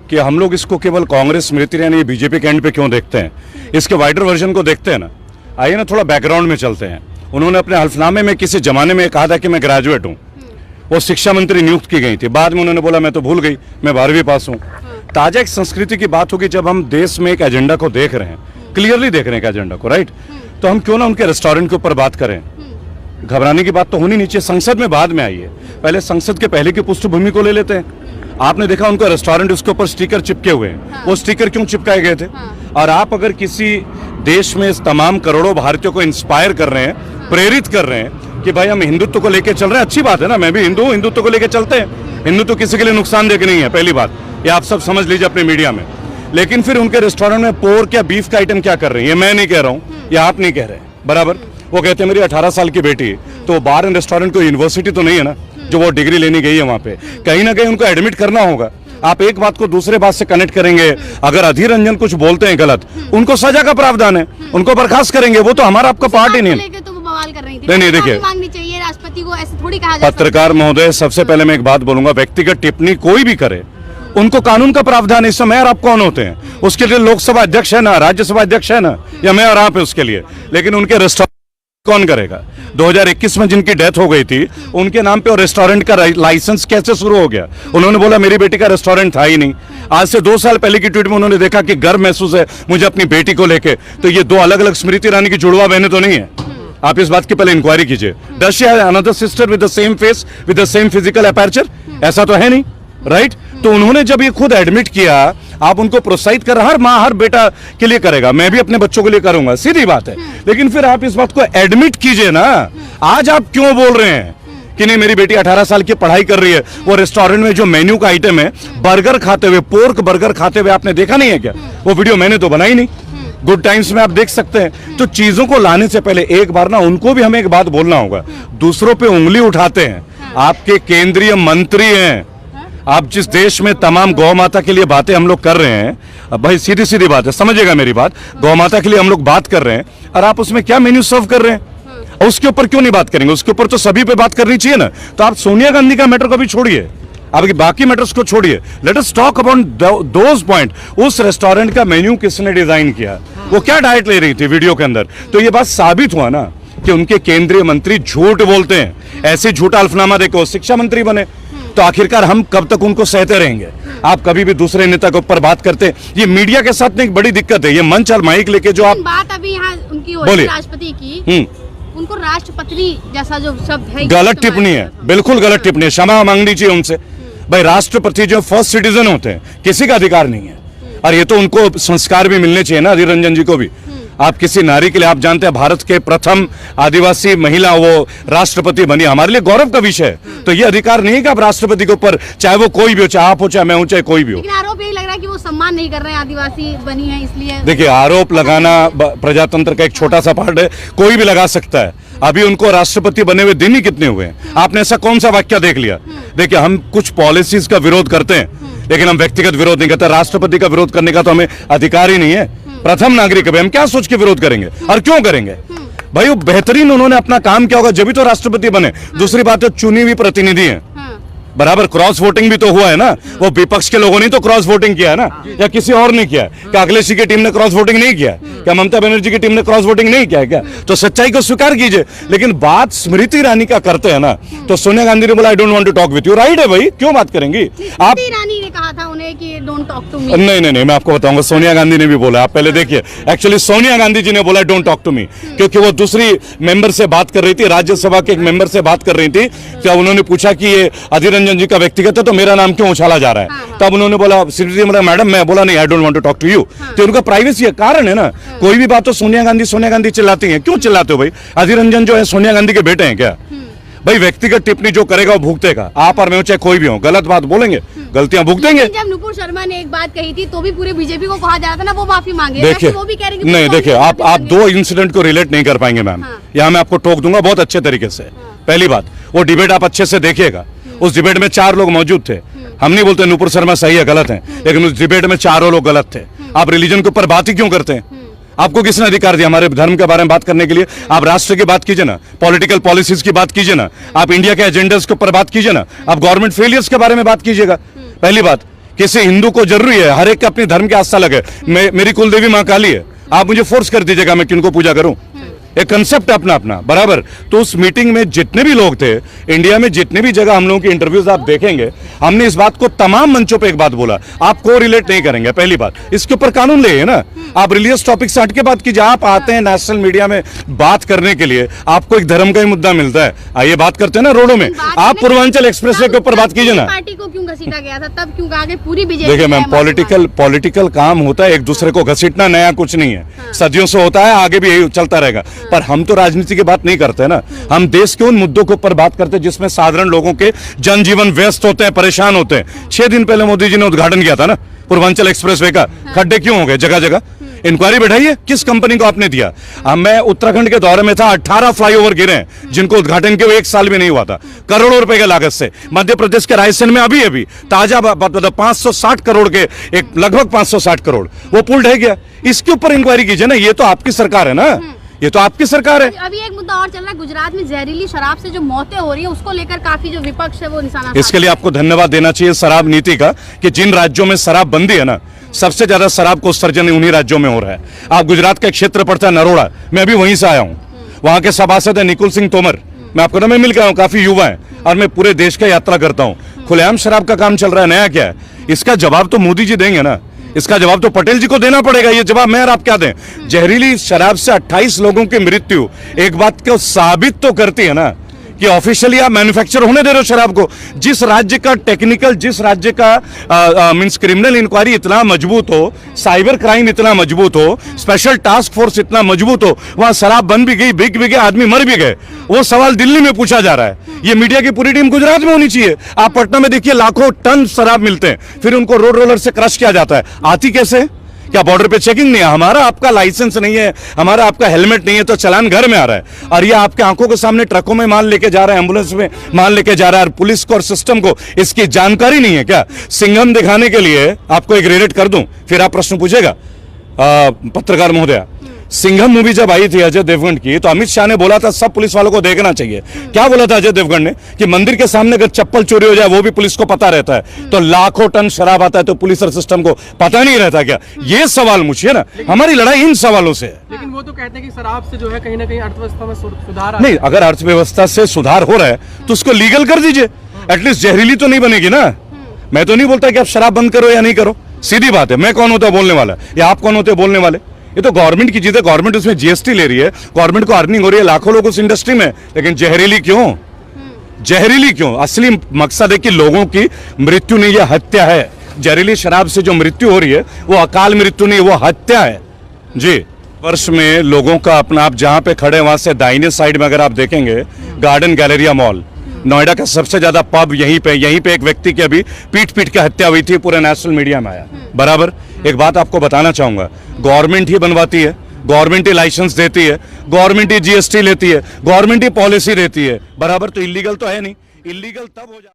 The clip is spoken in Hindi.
कि हम लोग इसको केवल कांग्रेस, स्मृति ईरानी, बीजेपी के एंड पे क्यों देखते हैं, इसके वाइडर वर्जन को देखते हैं ना। आइए ना थोड़ा बैकग्राउंड में चलते हैं। उन्होंने अपने हल्फनामे में किसी जमाने में कहा था कि मैं ग्रेजुएट हूँ, वो शिक्षा मंत्री नियुक्त की गई थी। बाद में उन्होंने बोला मैं तो भूल गई, मैं 12वीं पास हूँ। ताजा एक संस्कृति की बात होगी, जब हम देश में एक एजेंडा को देख रहे हैं, क्लियरली देख रहे हैं एजेंडा को, राइट, तो हम क्यों ना उनके रेस्टोरेंट के ऊपर बात करें। घबराने की बात तो होनी नहीं चाहिए, संसद में बाद में आई है, पहले संसद के पहले की पृष्ठभूमि को ले लेते हैं। आपने देखा उनका रेस्टोरेंट, उसके ऊपर स्टिकर चिपके हुए हैं। वो स्टिकर क्यों चिपकाए गए थे? और आप अगर किसी देश में तमाम करोड़ों भारतीयों को इंस्पायर कर रहे हैं, प्रेरित कर रहे हैं कि भाई हम हिंदुत्व को लेकर चल रहे हैं, अच्छी बात है ना, मैं भी हिंदू हूं, हिंदुत्व को लेकर चलते हैं। हिंदुत्व किसी के लिए नुकसानदेह नहीं है, पहली बात ये आप सब समझ लीजिए अपने मीडिया में। लेकिन फिर उनके रेस्टोरेंट में पोर्क या बीफ का आइटम क्या कर रहे हैं, ये मैं नहीं कह रहा हूं, ये आप नहीं कह रहे हैं, बराबर। वो कहते हैं मेरी 18 साल की बेटी, तो बार एंड रेस्टोरेंट कोई यूनिवर्सिटी तो नहीं है ना जो वो डिग्री लेने गई है वहां पे, कहीं ना कहीं उनको एडमिट करना होगा। आप एक बात को दूसरे बात से कनेक्ट करेंगे, अगर अधीर रंजन कुछ बोलते हैं गलत, उनको सजा का प्रावधान है, उनको बर्खास्त करेंगे, वो तो हमारा आपका पार्ट ही नहीं है। नहीं देखिए, राष्ट्रपति को ऐसे थोड़ी कहा जाता। पत्रकार महोदय, सबसे पहले मैं एक बात बोलूंगा, व्यक्तिगत टिप्पणी कोई भी करे उनको कानून का प्रावधान है। इस समय आप कौन होते हैं उसके लिए? लोकसभा अध्यक्ष है ना, राज्यसभा अध्यक्ष है ना, या मैं और आप है उसके लिए। लेकिन उनके रेस्टोरेंट कौन करेगा? 2021 में जिनकी डेथ हो गई थी उनके नाम पे और रेस्टोरेंट का लाइसेंस कैसे शुरू हो गया? उन्होंने बोला मेरी बेटी का रेस्टोरेंट था ही नहीं। आज से 2 साल पहले की ट्वीट में उन्होंने देखा कि गर्व महसूस है मुझे अपनी बेटी को लेके, तो ये 2 अलग अलग स्मृति ईरानी की जुड़वा बहनें तो नहीं है। आप इस बात की पहले इंक्वायरी कीजिए। Does she have another sister with the same face with the same physical aperture? ऐसा तो है नहीं, राइट। तो उन्होंने जब ये खुद एडमिट किया, आप उनको प्रोत्साहित कर, हर माँ हर बेटा के लिए करेगा, मैं भी अपने बच्चों के लिए करूंगा, सीधी बात है। लेकिन फिर आप इस बात को एडमिट कीजिए ना। आज आप क्यों बोल रहे हैं कि नहीं मेरी बेटी 18 साल की पढ़ाई कर रही है, वो रेस्टोरेंट में जो मेन्यू का आइटम है बर्गर खाते हुए, पोर्क बर्गर खाते हुए आपने देखा नहीं है क्या? वो वीडियो मैंने तो बनाई नहीं, गुड टाइम्स में आप देख सकते हैं। तो चीजों को लाने से पहले एक बार ना उनको भी हमें एक बात बोलना होगा। दूसरों पे उंगली उठाते हैं, आपके केंद्रीय मंत्री हैं, आप जिस देश में तमाम गौ माता के लिए बातें हम लोग कर रहे हैं, अब भाई सीधी सीधी बात है, समझिएगा मेरी बात, गौ माता के लिए हम लोग बात कर रहे हैं और आप उसमें क्या मेन्यू सर्व कर रहे हैं, उसके ऊपर क्यों नहीं बात करेंगे? उसके ऊपर तो सभी पे बात करनी चाहिए ना। तो आप सोनिया गांधी का मैटर को भी छोड़िए, आपके बाकी मैटर्स को छोड़िए, let us talk about those point. उस रेस्टोरेंट का मेन्यू किसने डिजाइन किया, वो क्या डाइट ले रही थी वीडियो के अंदर? तो ये बात साबित हुआ ना कि उनके केंद्रीय मंत्री झूठ बोलते हैं। ऐसे झूठा अल्फनामा देकर शिक्षा मंत्री बने, तो आखिरकार हम कब तक उनको सहते रहेंगे? आप कभी भी दूसरे नेता के ऊपर बात करते हैं, ये मीडिया के साथ में एक बड़ी दिक्कत है। ये मंच और माइक लेके जो आप बात अभी यहाँ उनकी हो रही है राष्ट्रपति की, उनको राष्ट्रपति जैसा जो शब्द है गलत टिप्पणी है, बिल्कुल गलत टिप्पणी है, क्षमा मांगनी चाहिए उनसे। भाई राष्ट्रपति जो फर्स्ट सिटीजन होते हैं, किसी का अधिकार नहीं है, और ये तो उनको संस्कार भी मिलने चाहिए ना, अधीर रंजन जी को भी। आप किसी नारी के लिए, आप जानते हैं भारत के प्रथम आदिवासी महिला वो राष्ट्रपति बनी, हमारे लिए गौरव का विषय है। तो ये अधिकार नहीं है कि आप राष्ट्रपति के ऊपर, चाहे वो कोई भी हो, चाहे आप हो, चाहे मैं हूं, चाहे कोई भी हो। लेकिन आरोप यही लग रहा है कि वो सम्मान नहीं कर रहे हैं, आदिवासी बनी है इसलिए। देखिए, आरोप लगाना प्रजातंत्र का एक छोटा सा पार्ट है, कोई भी लगा सकता है। अभी उनको राष्ट्रपति बने हुए दिन ही कितने हुए हैं? आपने ऐसा कौन सा वाक्य देख लिया? देखिए, हम कुछ पॉलिसीज का विरोध करते हैं, लेकिन हम व्यक्तिगत विरोध नहीं करते। राष्ट्रपति का विरोध करने का तो हमें अधिकार ही नहीं है। प्रथम नागरिक है, हम क्या सोच के विरोध करेंगे और क्यों करेंगे? भाई वो बेहतरीन, उन्होंने अपना काम किया होगा जब भी तो राष्ट्रपति बने। दूसरी बात है, चुनी हुई प्रतिनिधि है, बराबर। क्रॉस वोटिंग भी तो हुआ है ना, वो विपक्ष के लोगों ने तो क्रॉस वोटिंग किया है ना, या किसी और ने किया है? क्या अखिलेश जी की टीम ने क्रॉस वोटिंग नहीं किया? क्या ममता बनर्जी की टीम ने क्रॉस वोटिंग नहीं किया? क्या? तो सच्चाई को स्वीकार कीजिए। लेकिन बात स्मृति ईरानी का करते हैं ना, तो सोनिया गांधी ने बोला I don't want to talk with you, right है भाई, क्यों बात करेंगी आप? ईरानी ने कहा था उन्हें कि डोंट टॉक टू मी। नहीं, मैं आपको बताऊंगा, सोनिया गांधी ने भी बोला। आप पहले देखिए, एक्चुअली सोनिया गांधी जी ने बोला डोंट टॉक टू मी, क्योंकि वो दूसरी मेंबर से बात कर रही थी, राज्यसभा के एक मेंबर से बात कर रही थी। क्या उन्होंने पूछा कि ये अधीर रंजन जी का व्यक्तिगत है, तो मेरा नाम क्यों उछाला जा रहा है? तब उन्होंने बोला, मैडम, मैं बोला नहीं, I don't want to talk to you. तो उनका प्राइवेसी है, कारण है ना। कोई भी बात तो सोनिया गांधी चिल्लाती हैं, क्यों चिल्लाते हो भाई? अधीर रंजन जो है सोनिया गांधी के बेटे हैं क्या? भाई व्यक्तिगत टिप्पणी जो करेगा वो भुगतेगा, आप और मैं, चाहे कोई भी हो, गलत बात बोलेंगे, गलतियां भुगतेंगे। जब नुपुर शर्मा ने एक बात कही थी तो भी पूरे बीजेपी को कहा जा रहा था ना वो माफी मांगे, देखिए वो भी कह रहे हैं नहीं, देखिए आप 2 इंसिडेंट को रिलेट नहीं कर पाएंगे मैम। यहाँ मैं आपको टोक दूंगा बहुत अच्छे तरीके से। पहली बात, वो डिबेट आप अच्छे से देखिएगा, उस डिबेट में 4 लोग मौजूद थे। हम नहीं बोलते नुपुर शर्मा सही है गलत है, लेकिन उस डिबेट में 4 लोग गलत थे। आप रिलीजन के ऊपर बात ही क्यों करते हैं? आपको किसने अधिकार दिया हमारे धर्म के बारे में बात करने के लिए? आप राष्ट्र की बात कीजिए ना, पॉलिटिकल पॉलिसीज की बात कीजिए ना, आप इंडिया के एजेंडास के ऊपर बात कीजिए ना, आप गवर्नमेंट फेलियर्स के बारे में बात कीजिएगा। पहली बात किसी हिंदू को जरूरी है, हर एक के अपने धर्म की आस्था लगे। मेरी कुलदेवी माँ काली है, आप मुझे फोर्स कर दीजिएगा मैं किनको पूजा करूं? एक कंसेप्ट अपना अपना बराबर। तो उस मीटिंग में जितने भी लोग थे, इंडिया में जितने भी जगह हम लोगों की इंटरव्यूज आप देखेंगे, हमने इस बात को तमाम मंचों पे एक बात बोला, आप को रिलेट नहीं करेंगे। पहली बात, इसके ऊपर कानून ले ना, आप रिलीजियस टॉपिक से हट के बात कीजिए। आप आते हैं नेशनल मीडिया में बात करने के लिए, आपको एक धर्म का ही मुद्दा मिलता है, आइए बात करते हैं ना रोडों में। आप पूर्वांचल एक्सप्रेसवे के ऊपर बात कीजिए ना। पार्टी को क्यों घसीटा गया था, तब क्यों आगे पूरी बीजेपी? देखिए मैम, पॉलिटिकल काम होता है, एक दूसरे को घसीटना नया कुछ नहीं है, सदियों से होता है, आगे भी यही चलता रहेगा। पर हम तो राजनीति की बात नहीं करते ना, हम देश के उन मुद्दों के ऊपर बात करते हैं जिसमें साधारण लोगों के जनजीवन व्यस्त होते हैं, परेशान होते हैं। 6 दिन पहले मोदी जी ने उद्घाटन किया था ना पूर्वांचल एक्सप्रेसवे का, खड्डे क्यों हो गए जगह जगह? इंक्वायरी बैठाइए, किस कंपनी को आपने दिया? मैं उत्तराखंड के दौरे में था, 18 फ्लाईओवर गिरे हैं जिनको उद्घाटन के 1 साल भी नहीं हुआ था, करोड़ों रुपए के लागत से। मध्य प्रदेश के रायसेन में अभी ताजा 560 करोड़ के, एक लगभग 560 करोड़, वो पुल ढह गया। इसके ऊपर इंक्वायरी कीजिए ना, ये तो आपकी सरकार है ना, ये तो आपकी सरकार है। अभी एक मुद्दा और चल रहा है, गुजरात में जहरीली शराब से जो मौतें हो रही है, उसको लेकर काफी जो विपक्ष है वो निशाना। इसके लिए आपको धन्यवाद देना चाहिए शराब नीति का, कि जिन राज्यों में शराब बंदी है ना, सबसे ज्यादा शराब को उत्सर्जन उन्हीं राज्यों में हो रहा है। आप गुजरात का एक क्षेत्र पड़ता है नरोड़ा, मैं अभी वहीं से आया हूँ, वहां के सभासद है निकुल सिंह तोमर, मैं आपको ना मैं मिल गया हूँ, काफी युवा है, और मैं पूरे देश का यात्रा करता हूँ। खुलेआम शराब का काम चल रहा है, नया क्या है? इसका जवाब तो मोदी जी देंगे ना, इसका जवाब तो पटेल जी को देना पड़ेगा। ये जवाब मैं और आप क्या दें? जहरीली शराब से 28 लोगों की मृत्यु एक बात को साबित तो करती है ना कि ऑफिशियली आप मैन्युफैक्चर होने दे रहे हो शराब को। जिस राज्य का टेक्निकल, जिस राज्य का मींस क्रिमिनल इंक्वायरी इतना मजबूत हो, साइबर क्राइम इतना मजबूत हो, स्पेशल टास्क फोर्स इतना मजबूत हो, वहां शराब बन भी गई, बिक भी गए, आदमी मर भी गए, वो सवाल दिल्ली में पूछा जा रहा है। ये मीडिया की पूरी टीम गुजरात में होनी चाहिए। आप पटना में देखिए, लाखों टन शराब मिलते हैं, फिर उनको रोड रोलर से क्रश किया जाता है। आती कैसे? क्या बॉर्डर पे चेकिंग नहीं है? हमारा आपका लाइसेंस नहीं है, हमारा आपका हेलमेट नहीं है, तो चलान घर में आ रहा है। और ये आपके आंखों के सामने ट्रकों में माल लेके जा रहा है, एम्बुलेंस में माल लेके जा रहा है, और पुलिस को और सिस्टम को इसकी जानकारी नहीं है क्या? सिंघम दिखाने के लिए आपको एक रिलेट कर दूं, फिर आप प्रश्न पूछेगा। पत्रकार महोदया, सिंघम मूवी जब आई थी अजय देवगन की, तो अमित शाह ने बोला था सब पुलिस वालों को देखना चाहिए। क्या बोला था अजय देवगन ने? कि मंदिर के सामने अगर चप्पल चोरी हो जाए वो भी पुलिस को पता रहता है, तो लाखों टन शराब आता है तो पुलिस और सिस्टम को पता नहीं रहता क्या? ये सवाल मुझे ना, हमारी लड़ाई इन सवालों से है। लेकिन वो तो कहते हैं कि शराब से जो है कहीं ना कहीं अर्थव्यवस्था में सुधार नहीं, अगर अर्थव्यवस्था से सुधार हो रहा है तो उसको लीगल कर दीजिए, एटलीस्ट जहरीली तो नहीं बनेगी ना। मैं तो नहीं बोलता कि आप शराब बंद करो या नहीं करो, सीधी बात है। मैं कौन होता है बोलने वाला, या आप कौन होते हैं बोलने वाले? ये तो गवर्नमेंट की चीज है, गवर्नमेंट उसमें जीएसटी ले रही है, गवर्नमेंट को अर्निंग हो रही है, लाखों लोग उस इंडस्ट्री में। लेकिन जहरीली क्यों? जहरीली क्यों? असली मकसद है कि लोगों की मृत्यु नहीं, यह हत्या है। जहरीली शराब से जो मृत्यु हो रही है वो अकाल मृत्यु नहीं, वो हत्या है जी। वर्ष में लोगों का अपना, आप जहां पे खड़े वहां से दाहिने साइड में अगर आप देखेंगे, गार्डन गैलेरिया मॉल, नोएडा का सबसे ज्यादा पब यहीं पे एक व्यक्ति की अभी पीट के हत्या हुई थी, पूरे नेशनल मीडिया में आया बराबर। एक बात आपको बताना चाहूंगा, गवर्नमेंट ही बनवाती है, गवर्नमेंट ही लाइसेंस देती है, गवर्नमेंट ही जीएसटी लेती है, गवर्नमेंट ही पॉलिसी देती है बराबर, तो इलीगल तो है नहीं। इलीगल तब हो जाता